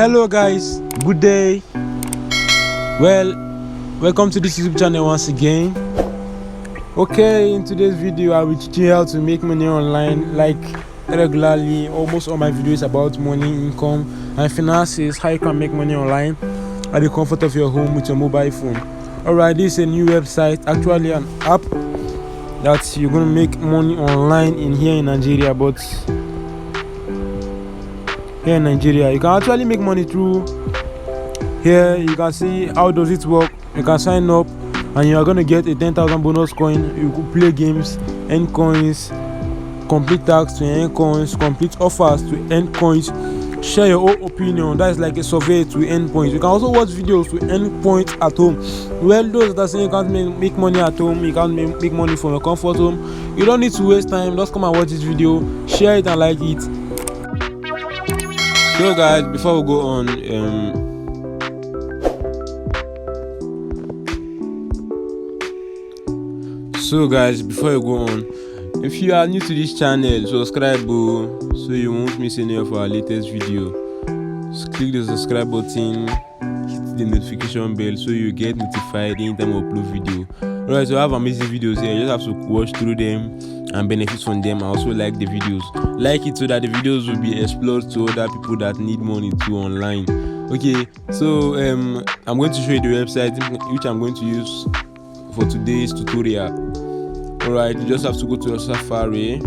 Hello guys, good day. Well, welcome to this YouTube channel once again. Okay, in today's video I will teach you how to make money online like regularly. Almost all my videos about money, income and finances, how you can make money online at the comfort of your home with your mobile phone. Alright, this is a new website, actually an app that you're gonna make money online here in Nigeria. But here in Nigeria, you can actually make money through here. You can see how does it work. You can sign up and you are going to get a 10,000 bonus coin. You could play games, earn coins, complete tasks to earn coins, complete offers to earn coins, share your own opinion, that is like a survey to earn points. You can also watch videos to earn points at home. Well, those that say you can't make money at home, you can't make money from your comfort home, you don't need to waste time. Just come and watch this video, share it and like it. So guys, before we go on, if you are new to this channel, subscribe so you won't miss any of our latest video. Just click the subscribe button, hit the notification bell so you get notified anytime we upload video. Alright, so I have amazing videos here. You just have to watch through them and benefit from them. I also like the videos, like it so that the videos will be explored to other people that need money too online. Okay, so I'm going to show you the website which I'm going to use for today's tutorial. Alright, you just have to go to your Safari.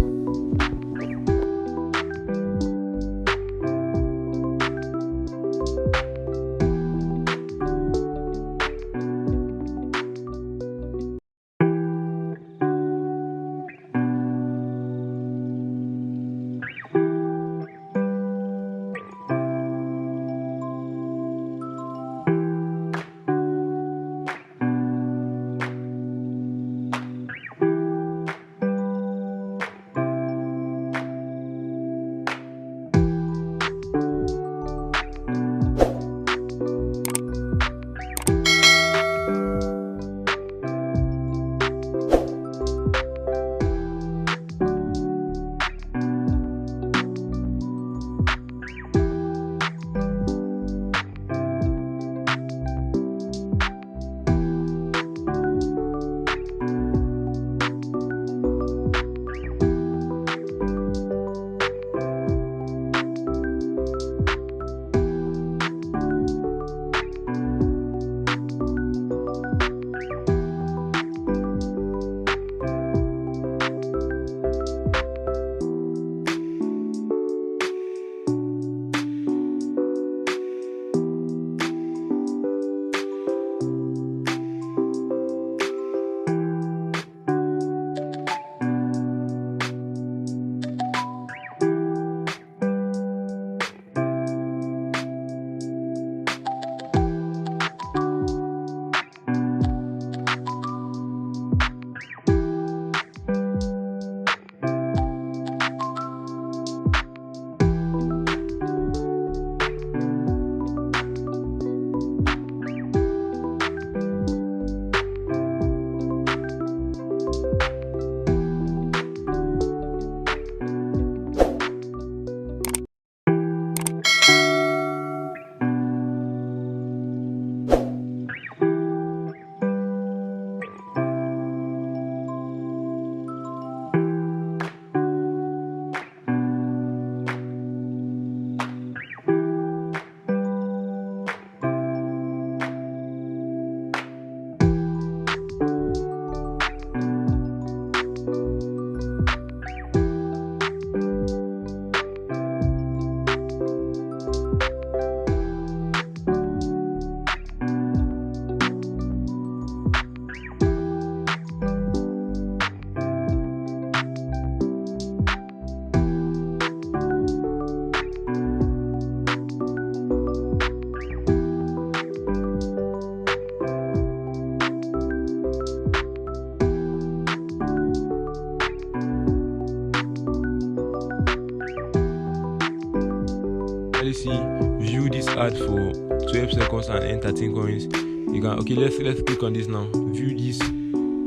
See, view this ad for 12 seconds and earn 13 coins. You can let's click on this now. View this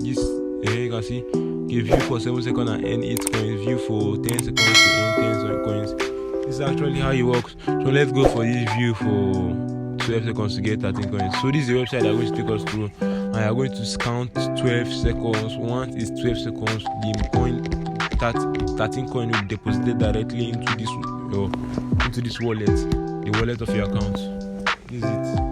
you can see, okay, view for 7 seconds and earn 8 coins, view for 10 seconds to earn 10 coins, This is actually how it works. So let's go for this view for 12 seconds to get 13 coins. So this is the website that going to take us through, and you are going to count 12 seconds. Once it's 12 seconds, the coin 13 coin will be deposited directly into this wallet, the wallet of your account. This is it.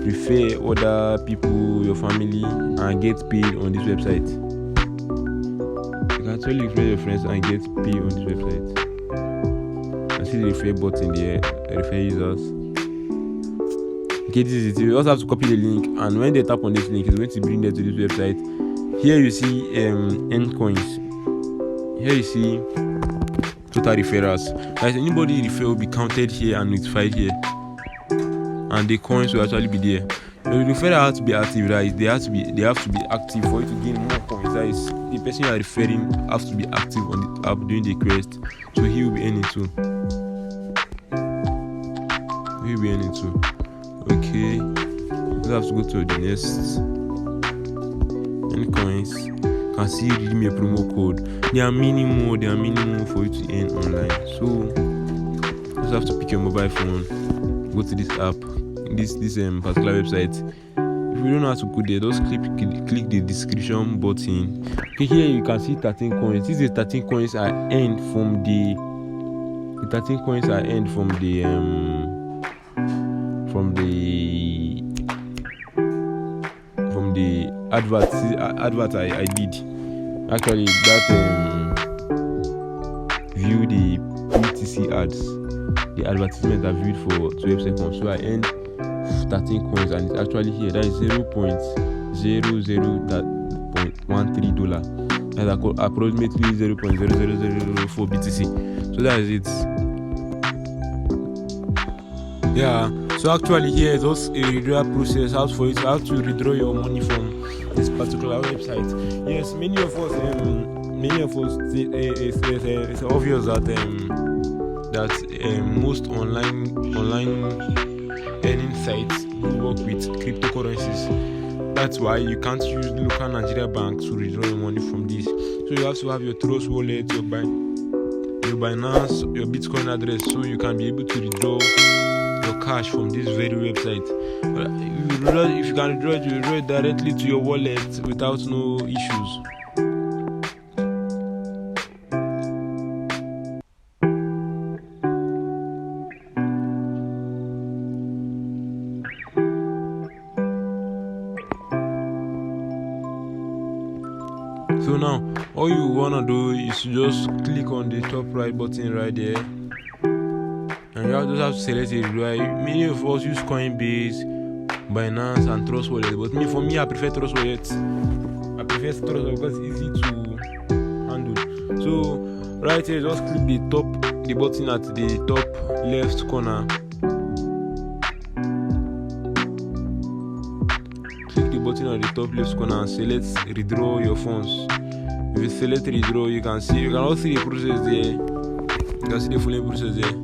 Refer other people, your family, and get paid on this website. You can actually refer your friends and get paid on this website. And see the refer button there, refer users. Okay, this is it. You also have to copy the link, and when they tap on this link, it's going to bring them to this website. Here you see end coins. Here you see total referrals. Guys, anybody refer will be counted here and notified here, and the coins will actually be there. The referral has to be active, right? They have to be active for you to gain more coins. That is, the person you are referring has to be active on the app doing the quest, so he will be earning too. He will be earning too. Okay, we have to go to the next. Any coins? Can see redeem a promo code. They are minimum for you to earn online. So you just have to pick your mobile phone, go to this app, this particular website. If you don't know how to go there, just click the description button. Okay, here you can see 13 coins. These are 13 coins are earned from the 13 coins are earned from the advert I did. Actually, that view the PTC ads, the advertisement I viewed for 12 seconds. So I earned 13 coins, and it's actually here. That is $0.00.13. That's approximately 0.00004 BTC. So that is it. Yeah. So actually here is also a withdrawal process. How for you to have to withdraw your money from this particular website. Yes, many of us it's obvious that most online earning sites work with cryptocurrencies. That's why you can't use local Nigeria banks to withdraw your money from this. So you have to have your Trust wallet, your Binance, your Bitcoin address, so you can be able to withdraw your cash from this very website. If you can withdraw it directly to your wallet without no issues. So now all you wanna do is just click on the top right button right there, and you just have to select it. Many of us use Coinbase, Binance, and Trust wallet, but for me I prefer Trust wallet. I prefer Trust wallet because it's easy to handle. So right here, just click the button at the top left corner. Click the button at the top left corner and select withdraw your funds. If you select withdraw, you can also see the process there. You can see the following process there.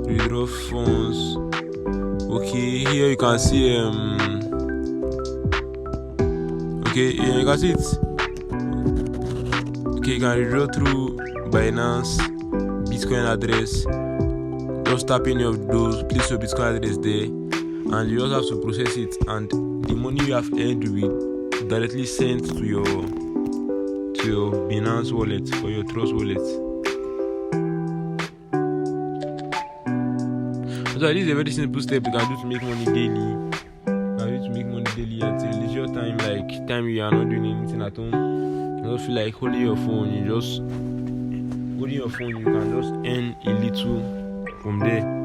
Withdraw funds. Okay, here you can see okay, yeah, you can see it. Okay, you can withdraw through Binance, Bitcoin address. Just tap any of those, place your Bitcoin address there, and you just have to process it, and the money you have earned will be directly sent to your Binance wallet or your Trust wallet. So this is a very simple step you can do to make money daily. At a leisure time, like time you are not doing anything at home. You don't feel like holding your phone. You can just earn a little from there.